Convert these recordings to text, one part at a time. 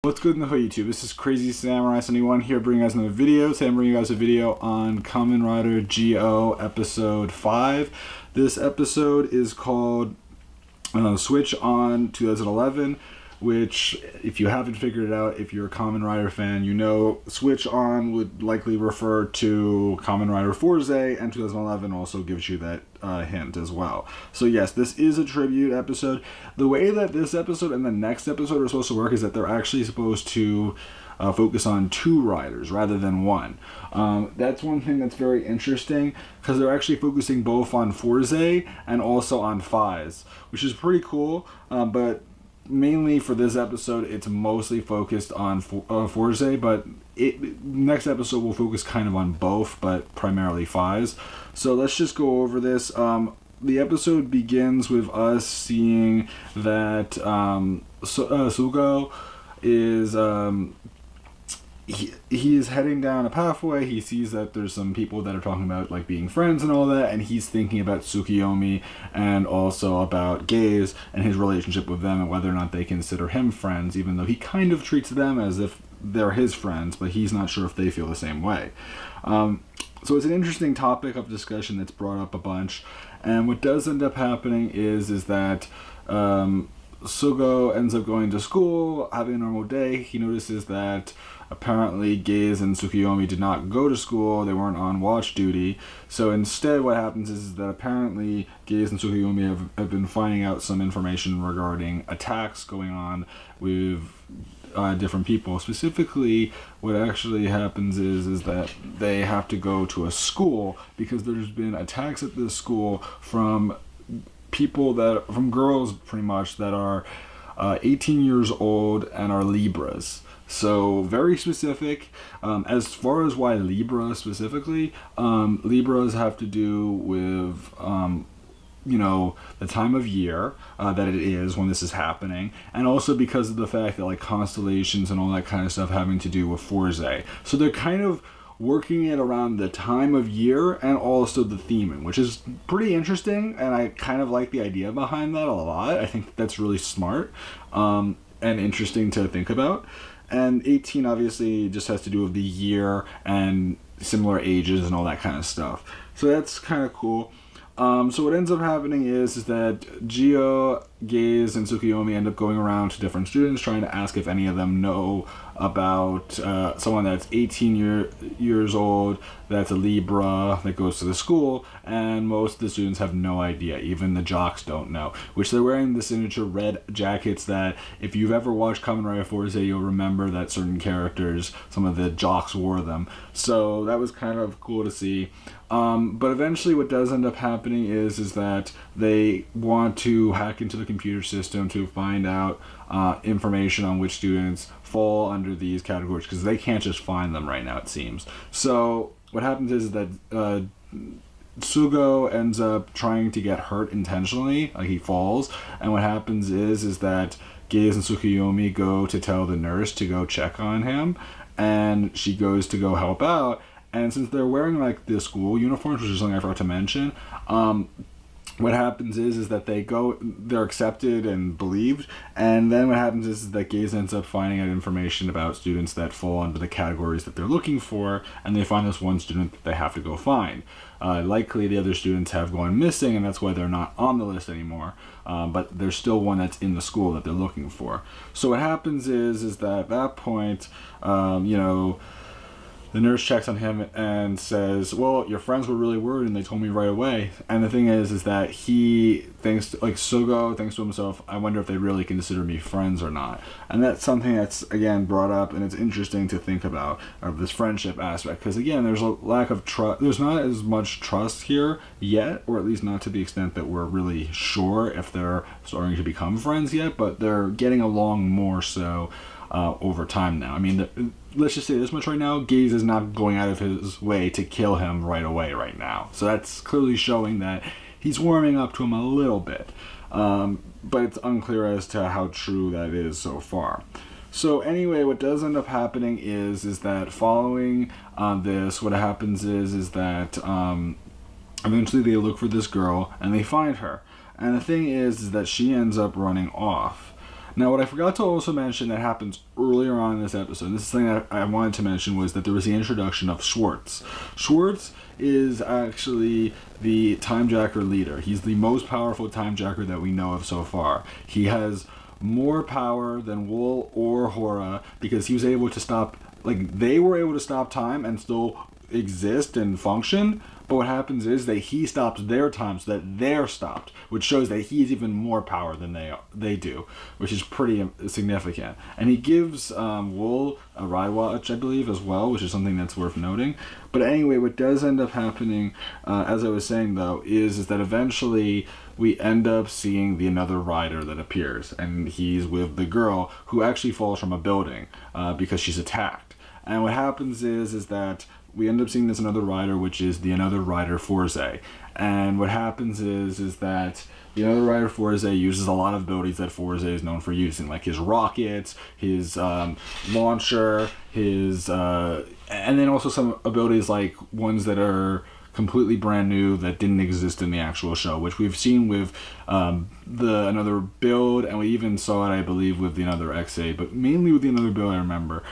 What's good in the hood, YouTube? This is Crazy Samurai 71 here, bringing you guys another video. Today I'm bringing you guys a video on Kamen Rider GO episode 5. This episode is called Switch On 2011, which, if you haven't figured it out, if you're a Kamen Rider fan, you know Switch On would likely refer to Kamen Rider Fourze, and 2011 also gives you that hint as well. So yes, this is a tribute episode. The way that this episode and the next episode are supposed to work is that they're actually supposed to focus on 2 riders rather than 1. That's one thing that's very interesting, because they're actually focusing both on Fourze and also on Fize, which is pretty cool, but mainly for this episode it's mostly focused on Fourze, but next episode will focus kind of on both, but primarily Fize. So let's just go over this. The episode begins with us seeing that Sugo is he is heading down a pathway. He sees that there's some people that are talking about like being friends and all that, and he's thinking about Tsukiyomi and also about Gaze and his relationship with them and whether or not they consider him friends, even though he kind of treats them as if they're his friends, but he's not sure if they feel the same way. So it's an interesting topic of discussion that's brought up a bunch, and what does end up happening is that Sugo ends up going to school, having a normal day. He notices that apparently Gaze and Tsukiyomi did not go to school, they weren't on watch duty. So instead what happens is that apparently Gaze and Tsukiyomi have been finding out some information regarding attacks going on with different people. Specifically, what actually happens is that they have to go to a school because there's been attacks at this school from girls pretty much that are 18 years old and are Libras. So very specific. As far as why Libra specifically, Libras have to do with the time of year that it is when this is happening, and also because of the fact that like constellations and all that kind of stuff having to do with Fourze. So they're kind of working it around the time of year and also the theming, which is pretty interesting, and I kind of like the idea behind that a lot. I think that's really smart and interesting to think about. And 18 obviously just has to do with the year and similar ages and all that kind of stuff. So that's kind of cool. So what ends up happening is that Gio, Gaze, and Tsukiyomi end up going around to different students trying to ask if any of them know about someone that's 18 years old, that's a Libra, that goes to the school, and most of the students have no idea. Even the jocks don't know, which they're wearing the signature red jackets that if you've ever watched Kamen Rider Fourze, you'll remember that certain characters, some of the jocks wore them. So that was kind of cool to see. But eventually what does end up happening is that they want to hack into the computer system to find out information on which students fall under these categories, because they can't just find them right now, it seems. So what happens is that Sugo ends up trying to get hurt intentionally, like he falls, and what happens is that Gaze and Tsukiyomi go to tell the nurse to go check on him, and she goes to go help out. And since they're wearing like the school uniforms, which is something I forgot to mention, what happens is that they're accepted and believed, and then what happens is that Gaze ends up finding out information about students that fall under the categories that they're looking for, and they find this one student that they have to go find. Likely the other students have gone missing, and that's why they're not on the list anymore, but there's still one that's in the school that they're looking for. So what happens is that at that point, the nurse checks on him and says, well, your friends were really worried and they told me right away. And the thing is that he thinks, like Sugo thinks to himself, I wonder if they really consider me friends or not. And that's something that's, again, brought up, and it's interesting to think about, of this friendship aspect. Because, again, there's a lack of trust. There's not as much trust here yet, or at least not to the extent that we're really sure if they're starting to become friends yet, but they're getting along more so over time now. I mean, let's just say this much right now, Gaze is not going out of his way to kill him right away right now. So that's clearly showing that he's warming up to him a little bit. But it's unclear as to how true that is so far. So anyway, what does end up happening is that following this, what happens is that eventually they look for this girl and they find her. And the thing is that she ends up running off. Now, what I forgot to also mention that happens earlier on in this episode, and this is something that I wanted to mention, was that there was the introduction of Schwartz. Schwartz is actually the Timejacker leader. He's the most powerful Timejacker that we know of so far. He has more power than Wool or Hora because he was able to stop, like, they were able to stop time and still exist and function, but what happens is that he stops their time so that they're stopped, which shows that he has even more power than they do, which is pretty significant. And he gives Wool a ride watch, I believe, as well, which is something that's worth noting. But anyway, what does end up happening, as I was saying though, is that eventually we end up seeing the another rider that appears, and he's with the girl who actually falls from a building because she's attacked. And what happens is that we end up seeing this another rider, which is the another rider Fourze. And what happens is that the another rider Fourze uses a lot of abilities that Fourze is known for using, like his rockets, his launcher, his and then also some abilities like ones that are completely brand new that didn't exist in the actual show, which we've seen with the another build, and we even saw it, I believe, with the another XA, but mainly with the another build, I remember.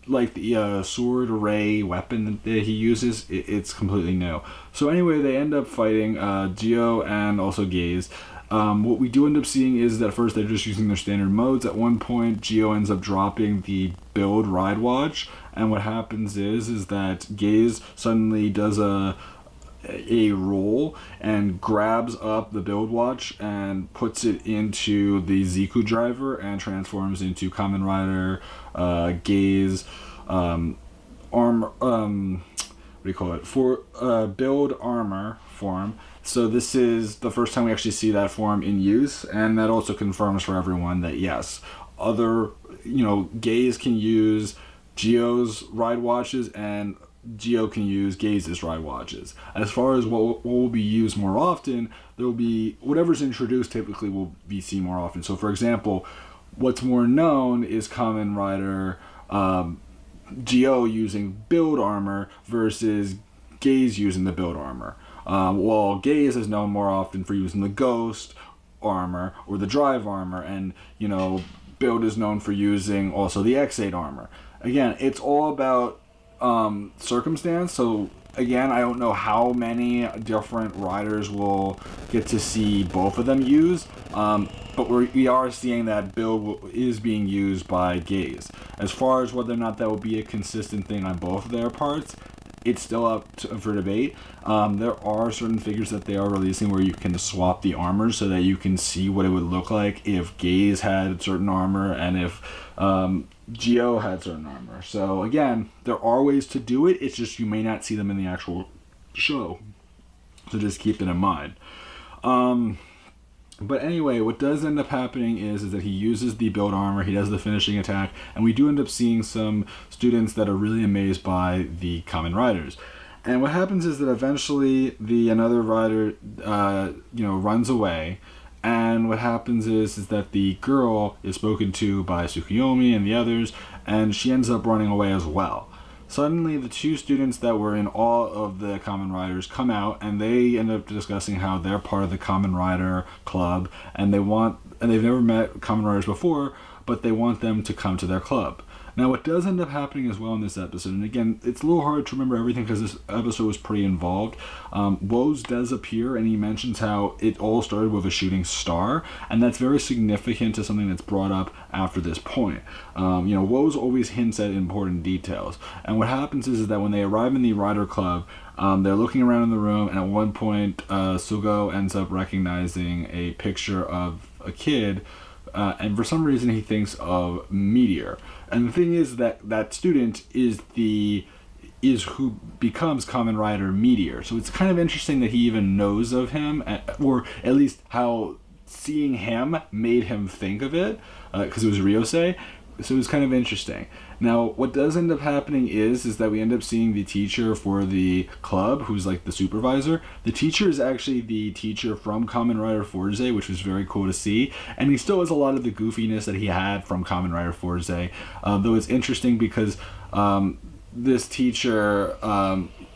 Like the sword array weapon that he uses, it's completely new. So anyway, they end up fighting Geo and also Gaze. What we do end up seeing is that first they're just using their standard modes. At one point, Geo ends up dropping the build ride watch, and what happens is that Gaze suddenly does a roll and grabs up the build watch and puts it into the Ziku driver and transforms into Kamen Rider Gaze armor, what do you call it, for build armor form. So this is the first time we actually see that form in use, and that also confirms for everyone that yes, other, Gaze can use Geo's ride watches and Geo can use Gaze's ride watches. As far as what will be used more often, there will be whatever's introduced typically will be seen more often. So for example, what's more known is Kamen Rider Geo using build armor versus Gaze using the build armor. While Gaze is known more often for using the ghost armor or the drive armor, and build is known for using also the X8 armor. Again, it's all about circumstance. So again, I don't know how many different riders will get to see both of them used, but we are seeing that build is being used by Gaze. As far as whether or not that will be a consistent thing on both of their parts, it's still up for debate. There are certain figures that they are releasing where you can swap the armors so that you can see what it would look like if Gaze had certain armor and if Geo had certain armor. So again, there are ways to do it, it's just you may not see them in the actual show. So just keep it in mind. But anyway, what does end up happening is that he uses the build armor, he does the finishing attack, and we do end up seeing some students that are really amazed by the Kamen Riders. And what happens is that eventually the another rider, runs away, and what happens is that the girl is spoken to by Tsukuyomi and the others, and she ends up running away as well. Suddenly, the two students that were in awe of the Kamen Riders come out, and they end up discussing how they're part of the Kamen Rider club, and they've never met Kamen Riders before, but they want them to come to their club. Now, what does end up happening as well in this episode, and again, it's a little hard to remember everything because this episode was pretty involved. Woes does appear, and he mentions how it all started with a shooting star, and that's very significant to something that's brought up after this point. Woes always hints at important details, and what happens is that when they arrive in the Rider Club, they're looking around in the room, and at one point, Sugo ends up recognizing a picture of a kid, and for some reason he thinks of Meteor. And the thing is that student is who becomes Kamen Rider Meteor. So it's kind of interesting that he even knows of him, or at least how seeing him made him think of it, because it was Ryosei. So it was kind of interesting. Now, what does end up happening is that we end up seeing the teacher for the club, who's like the supervisor. The teacher is actually the teacher from Kamen Rider Fourze, which was very cool to see. And he still has a lot of the goofiness that he had from Kamen Rider Fourze. Though it's interesting because this teacher,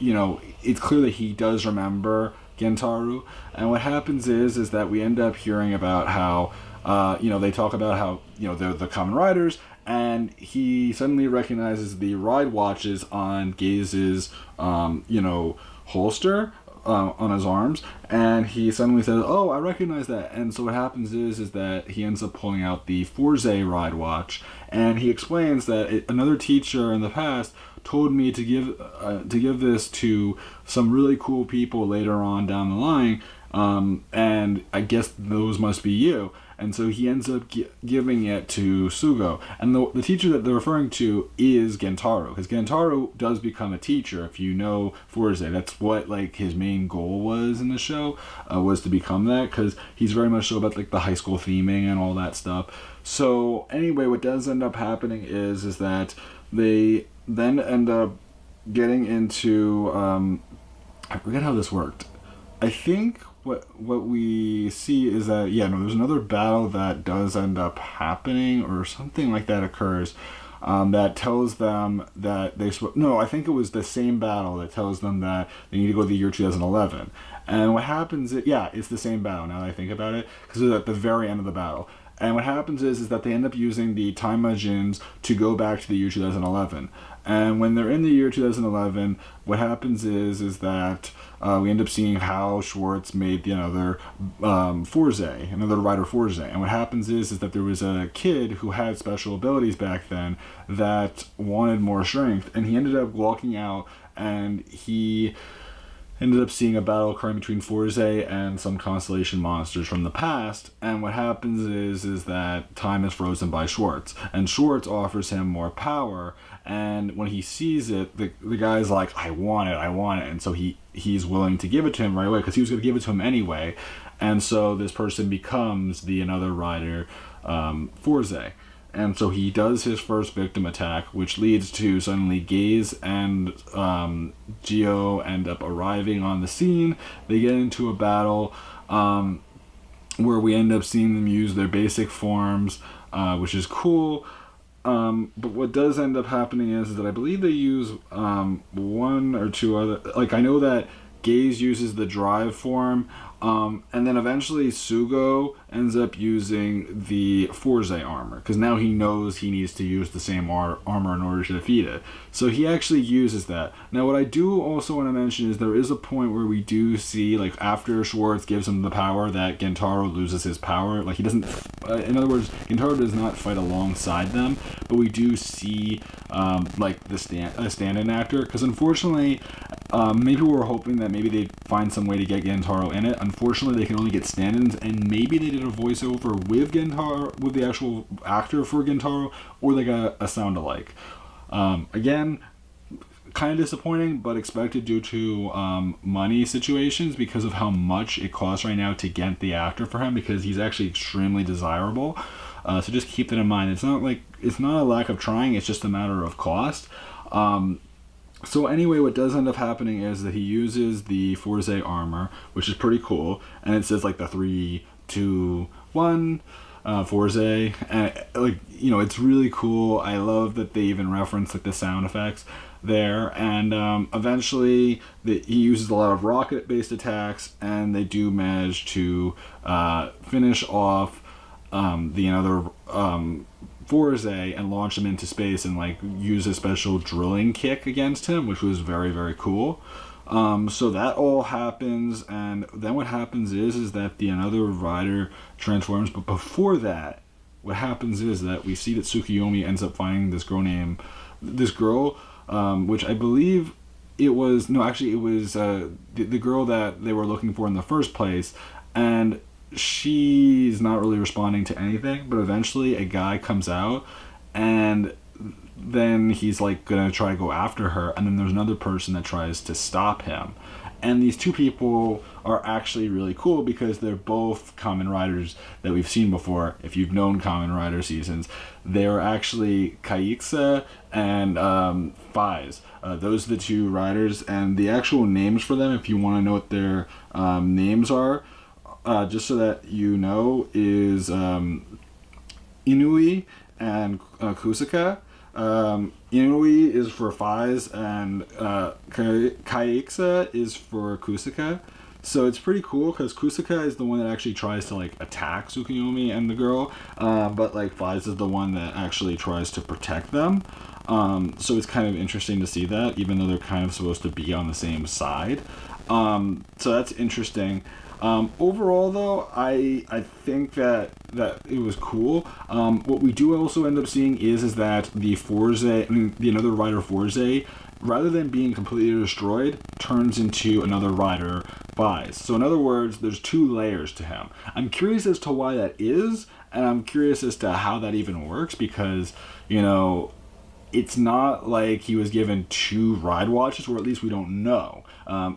it's clear that he does remember Gentaru. And what happens is that we end up hearing about how They talk about how, they're the Kamen Riders, and he suddenly recognizes the ride watches on Gaze's, holster on his arms, and he suddenly says, "Oh, I recognize that." And so what happens is that he ends up pulling out the Forze ride watch, and he explains that another teacher in the past told me to give this to some really cool people later on down the line, and I guess those must be you. And so he ends up giving it to Sugo. And the teacher that they're referring to is Gentaro, because Gentaro does become a teacher, if you know Forze. That's what, like, his main goal was in the show, was to become that, because he's very much so about, like, the high school theming and all that stuff. So, anyway, what does end up happening is that they then end up getting into, I forget how this worked. I think what we see is that, there's another battle that does end up happening, or something like that occurs, that tells them that I think it was the same battle that tells them that they need to go to the year 2011. And what happens it's the same battle, now that I think about it, because it's at the very end of the battle. And what happens is that they end up using the time machines to go back to the year 2011. And when they're in the year 2011, what happens is that we end up seeing how Schwartz made another rider Forze. And what happens is that there was a kid who had special abilities back then that wanted more strength, and he ended up walking out, and he ended up seeing a battle occurring between Forze and some constellation monsters from the past. And what happens is that time is frozen by Schwartz, and Schwartz offers him more power. And when he sees it, the guy's like, I want it. And so he's willing to give it to him right away, because he was going to give it to him anyway. And so this person becomes the another rider, Forze. And so he does his first victim attack, which leads to suddenly Gaze and Geo end up arriving on the scene. They get into a battle where we end up seeing them use their basic forms, which is cool. But what does end up happening is that I believe they use one or two other... Like, I know that Gaze uses the drive form, and then eventually Sugo ends up using the Forze armor, because now he knows he needs to use the same armor in order to defeat it. So he actually uses that. Now, what I do also want to mention is there is a point where we do see, like, after Schwartz gives him the power, that Gentaro loses his power. Like, he doesn't... in other words, Gentaro does not fight alongside them, but we do see, a stand-in actor, because unfortunately... maybe we were hoping that maybe they'd find some way to get Gentaro in it. Unfortunately, they can only get stand-ins, and maybe they did a voiceover with Gentaro, with the actual actor for Gentaro, or they got a sound-alike. Again, kind of disappointing, but expected due to money situations, because of how much it costs right now to get the actor for him, because he's actually extremely desirable. So just keep that in mind. It's not a lack of trying, it's just a matter of cost. So anyway, what does end up happening is that he uses the Forze armor, which is pretty cool, and it says like the 3, 2, 1 Forze, and it's really cool. I love that they even reference like the sound effects there, and eventually he uses a lot of rocket-based attacks, and they do manage to finish off the other Forze and launch him into space, and like use a special drilling kick against him, which was very, very cool. So that all happens, and then what happens is that the another rider transforms. But before that, what happens is that we see that Tsukiyomi ends up finding this girl, which I believe it was the girl that they were looking for in the first place, and she's not really responding to anything. But eventually a guy comes out, and then he's like gonna try to go after her, and then there's another person that tries to stop him. And these two people are actually really cool, because they're both Kamen Riders that we've seen before. If you've known Kamen Rider seasons, they're actually Kaiksa and Faiz. Those are the two riders, and the actual names for them, if you want to know what their names are, just so that you know, is Inui and Kusaka. Inui is for Faiz, and Kaiksa is for Kusaka. So it's pretty cool because Kusaka is the one that actually tries to like attack Tsukuyomi and the girl, but like Faiz is the one that actually tries to protect them. So it's kind of interesting to see that, even though they're kind of supposed to be on the same side. So that's interesting. Overall, though, I think that it was cool. What we do also end up seeing is that the another rider Forze, rather than being completely destroyed, turns into another rider Faiz. So in other words, there's two layers to him. I'm curious as to why that is, and I'm curious as to how that even works, because, you know, it's not like he was given two ride watches, or at least we don't know.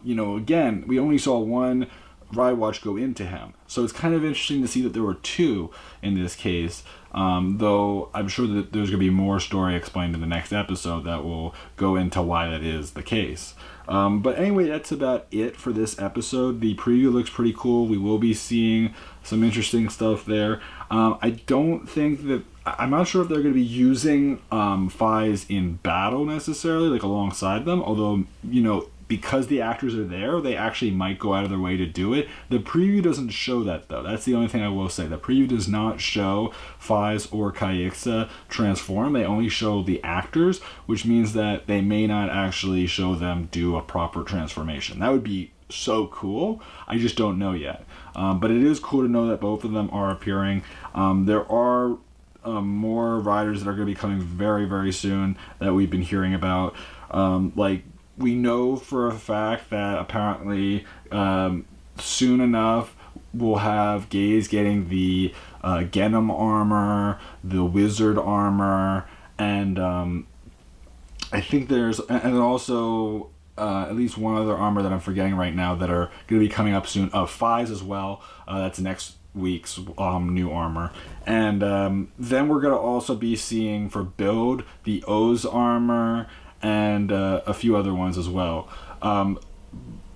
You know, again, we only saw one ride watch go into him. So it's kind of interesting to see that there were two in this case, though I'm sure that there's going to be more story explained in the next episode that will go into why that is the case. But anyway, that's about it for this episode. The preview looks pretty cool. We will be seeing some interesting stuff there. I don't think that... I'm not sure if they're going to be using Faiz in battle necessarily, like alongside them, although, you know, because the actors are there, they actually might go out of their way to do it. The preview doesn't show that, though. That's the only thing I will say. The preview does not show Faiz or Kaixa transform. They only show the actors, which means that they may not actually show them do a proper transformation. That would be so cool. I just don't know yet. But it is cool to know that both of them are appearing. There are more riders that are going to be coming very, very soon that we've been hearing about. Like, we know for a fact that apparently soon enough we'll have Gaze getting the Genom armor, the Wizard armor, and I think there's, and also at least one other armor that I'm forgetting right now that are going to be coming up soon. Faiz as well. That's next week's new armor. And then we're going to also be seeing for build the O's armor, and a few other ones as well.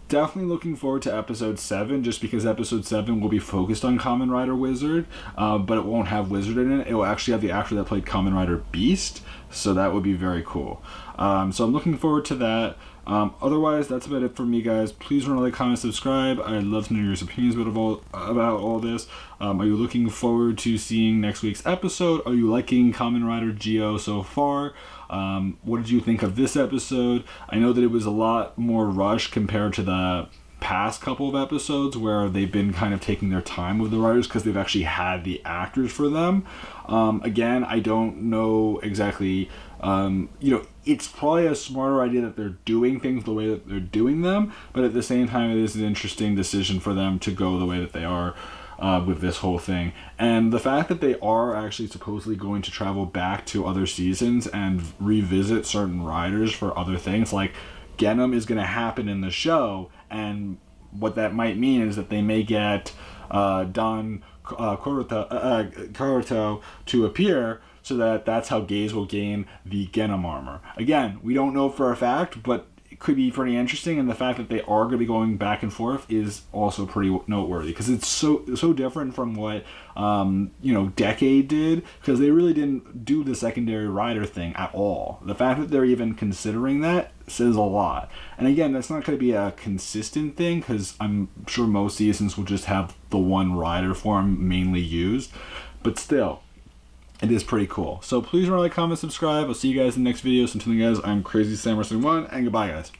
Definitely looking forward to episode 7, just because episode 7 will be focused on Kamen Rider Wizard, but it won't have Wizard in it. It will actually have the actor that played Kamen Rider Beast, so that would be very cool. So I'm looking forward to that. Otherwise, that's about it for me, guys. Please remember to like, comment, subscribe. I'd love to know your opinions about all this. Are you looking forward to seeing next week's episode? Are you liking Kamen Rider Geo so far? What did you think of this episode? I know that it was a lot more rushed compared to the past couple of episodes where they've been kind of taking their time with the writers because they've actually had the actors for them. Again, I don't know exactly, you know, it's probably a smarter idea that they're doing things the way that they're doing them, but at the same time, it is an interesting decision for them to go the way that they are with this whole thing. And the fact that they are actually supposedly going to travel back to other seasons and revisit certain riders for other things, like Genom is going to happen in the show, and what that might mean is that they may get Don Karuto to appear, so that's how Gaze will gain the Genom armor. Again, we don't know for a fact, but it could be pretty interesting, and the fact that they are going to be going back and forth is also pretty noteworthy, because it's so different from what you know, Decade did, because they really didn't do the secondary rider thing at all. The fact that they're even considering that says a lot. And again, that's not going to be a consistent thing, because I'm sure most seasons will just have the one rider form mainly used, but still, it is pretty cool. So please remember to like, comment, subscribe. I'll see you guys in the next video. So until then, guys, I'm Crazy Samurai 1, and goodbye, guys.